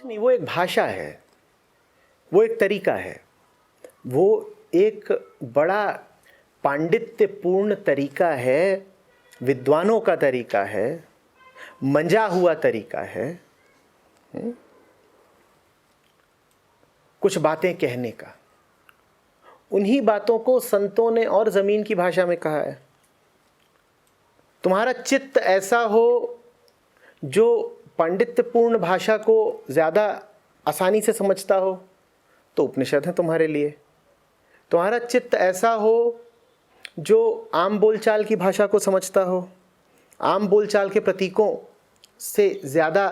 नहीं, वो एक भाषा है, वो एक तरीका है, वो एक बड़ा पांडित्यपूर्ण तरीका है, विद्वानों का तरीका है, मंजा हुआ तरीका है कुछ बातें कहने का। उन्हीं बातों को संतों ने और जमीन की भाषा में कहा है। तुम्हारा चित्त ऐसा हो जो पांडित्यपूर्ण भाषा को ज़्यादा आसानी से समझता हो तो उपनिषद है तुम्हारे लिए। तुम्हारा चित्त ऐसा हो जो आम बोलचाल की भाषा को समझता हो, आम बोलचाल के प्रतीकों से ज़्यादा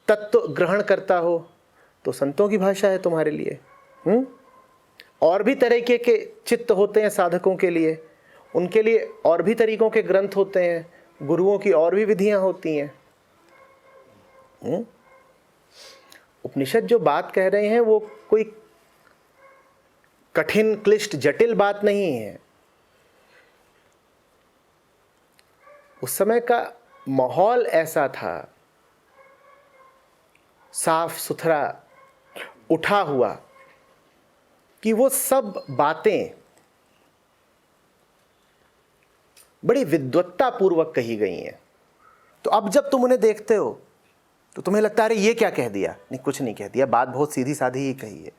तत्व ग्रहण करता हो तो संतों की भाषा है तुम्हारे लिए। और भी तरीके के चित्त होते हैं साधकों के लिए, उनके लिए और भी तरीकों के ग्रंथ होते हैं, गुरुओं की और भी विधियां होती हैं। उपनिषद जो बात कह रहे हैं वो कोई कठिन क्लिष्ट जटिल बात नहीं है। उस समय का माहौल ऐसा था, साफ सुथरा उठा हुआ, कि वो सब बातें बड़ी विद्वत्ता पूर्वक कही गई हैं। तो अब जब तुम उन्हें देखते हो तो तुम्हें लगता है अरे ये क्या कह दिया। नहीं, कुछ नहीं कह दिया, बात बहुत सीधी साधी ही कही है।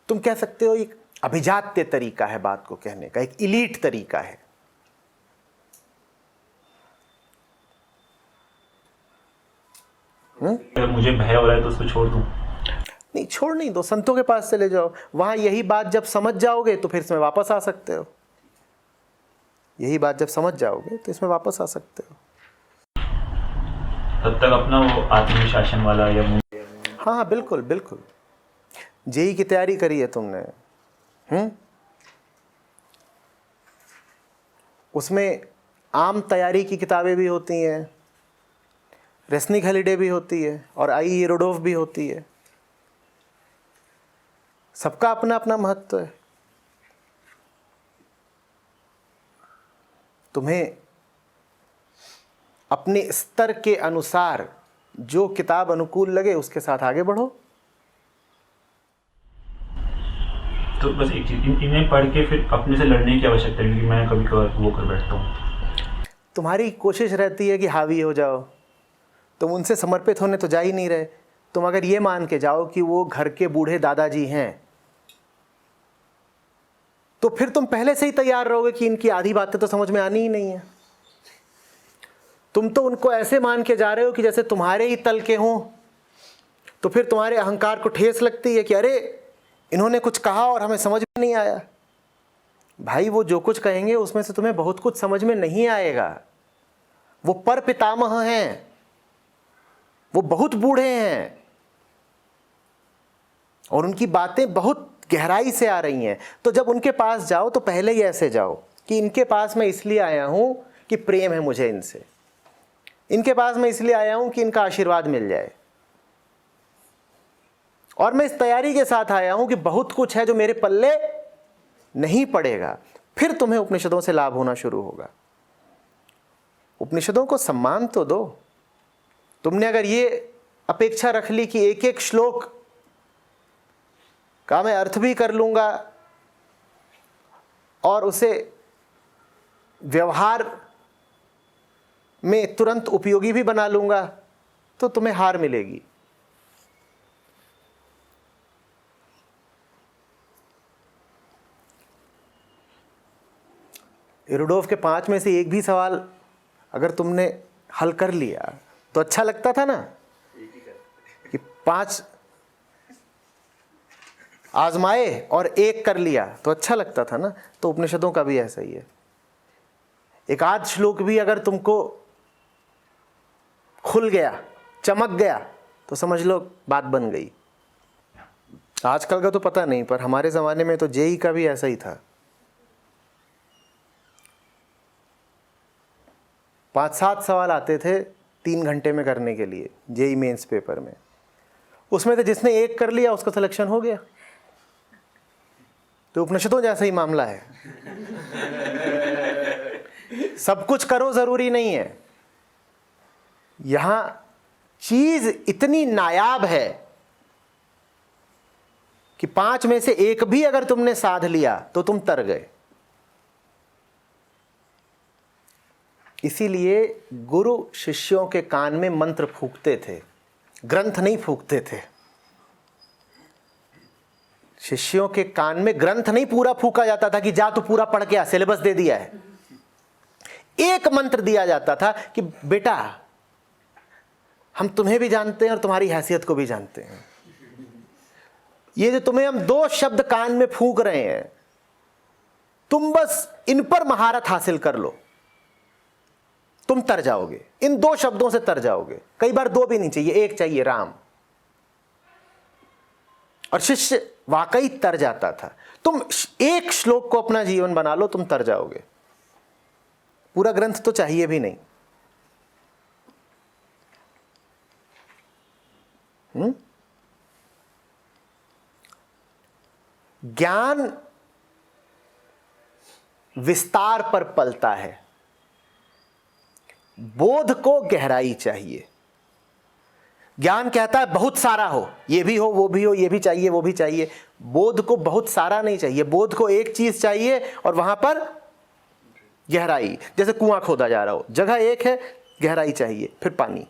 तुम कह सकते हो एक अभिजात्य तरीका है बात को कहने का, एक इलीट तरीका है। अगर मुझे भय हो रहा है तो उसको छोड़ दूं? नहीं, छोड़ नहीं दो, संतों के पास चले जाओ। वहां यही बात जब समझ जाओगे तो फिर इसमें वापस आ सकते हो। यही बात जब समझ जाओगे तो इसमें वापस आ सकते हो। तब तक अपना वो आत्मशासन वाला या हाँ बिल्कुल बिल्कुल। जेई की तैयारी करी है तुमने, उसमें आम तैयारी की किताबें भी होती हैं, रेस्निक हॉलिडे भी होती है और आई येरोडोव भी होती है। सबका अपना अपना महत्व है। तुम्हें अपने स्तर के अनुसार जो किताब अनुकूल लगे उसके साथ आगे बढ़ो। तो बस एक चीज, इन्हें पढ़ के फिर अपने से लड़ने की आवश्यकता है, क्योंकि मैं कभी कभार वो कर बैठता हूँ। तुम्हारी कोशिश रहती है कि हावी हो जाओ, तुम उनसे समर्पित होने तो जा ही नहीं रहे। तुम अगर ये मान के जाओ कि वो घर के बूढ़े दादाजी हैं तो फिर तुम पहले से ही तैयार रहोगे कि इनकी आधी बातें तो समझ में आनी ही नहीं है। तुम तो उनको ऐसे मान के जा रहे हो कि जैसे तुम्हारे ही तल के हों, तो फिर तुम्हारे अहंकार को ठेस लगती है कि अरे इन्होंने कुछ कहा और हमें समझ में नहीं आया। भाई, वो जो कुछ कहेंगे उसमें से तुम्हें बहुत कुछ समझ में नहीं आएगा। वो पर पितामह हैं, वो बहुत बूढ़े हैं और उनकी बातें बहुत गहराई से आ रही हैं। तो जब उनके पास जाओ तो पहले ही ऐसे जाओ कि इनके पास मैं इसलिए आया हूं कि प्रेम है मुझे इनसे, इनके पास मैं इसलिए आया हूं कि इनका आशीर्वाद मिल जाए, और मैं इस तैयारी के साथ आया हूं कि बहुत कुछ है जो मेरे पल्ले नहीं पड़ेगा। फिर तुम्हें उपनिषदों से लाभ होना शुरू होगा। उपनिषदों को सम्मान तो दो। तुमने अगर ये अपेक्षा रख ली कि एक एक श्लोक का मैं अर्थ भी कर लूंगा और उसे व्यवहार में तुरंत उपयोगी भी बना लूंगा, तो तुम्हें हार मिलेगी। येरोडोव के 5 में से एक भी सवाल अगर तुमने हल कर लिया तो अच्छा लगता था ना, कि 5 आजमाए और एक कर लिया तो अच्छा लगता था ना। तो उपनिषदों का भी ऐसा ही है। एक आध श्लोक भी अगर तुमको खुल गया, चमक गया, तो समझ लो बात बन गई। आजकल का तो पता नहीं, पर हमारे ज़माने में तो जेई का भी ऐसा ही था। 5-7 सवाल आते थे 3 घंटे में करने के लिए जेई मेंस पेपर में। उसमें से जिसने एक कर लिया उसका सिलेक्शन हो गया। तो उपनिषदों जैसा ही मामला है। सब कुछ करो जरूरी नहीं है। यहां चीज इतनी नायाब है कि 5 में से एक भी अगर तुमने साध लिया तो तुम तर गए। इसीलिए गुरु शिष्यों के कान में मंत्र फूंकते थे, ग्रंथ नहीं फूंकते थे। शिष्यों के कान में ग्रंथ नहीं पूरा फूंका जाता था कि जा तू पूरा पढ़ के आ, सिलेबस दे दिया है। एक मंत्र दिया जाता था कि बेटा हम तुम्हें भी जानते हैं और तुम्हारी हैसियत को भी जानते हैं। ये जो तुम्हें हम 2 शब्द कान में फूंक रहे हैं, तुम बस इन पर महारत हासिल कर लो, तुम तर जाओगे। इन 2 शब्दों से तर जाओगे। कई बार 2 भी नहीं चाहिए, एक चाहिए, राम। और शिष्य वाकई तर जाता था। तुम एक श्लोक को अपना जीवन बना लो, तुम तर जाओगे। पूरा ग्रंथ तो चाहिए भी नहीं। ज्ञान विस्तार पर पलता है, बोध को गहराई चाहिए। ज्ञान कहता है बहुत सारा हो, ये भी हो, वो भी हो, ये भी चाहिए, वो भी चाहिए। बोध को बहुत सारा नहीं चाहिए, बोध को एक चीज चाहिए और वहां पर गहराई। जैसे कुआं खोदा जा रहा हो, जगह एक है, गहराई चाहिए, फिर पानी।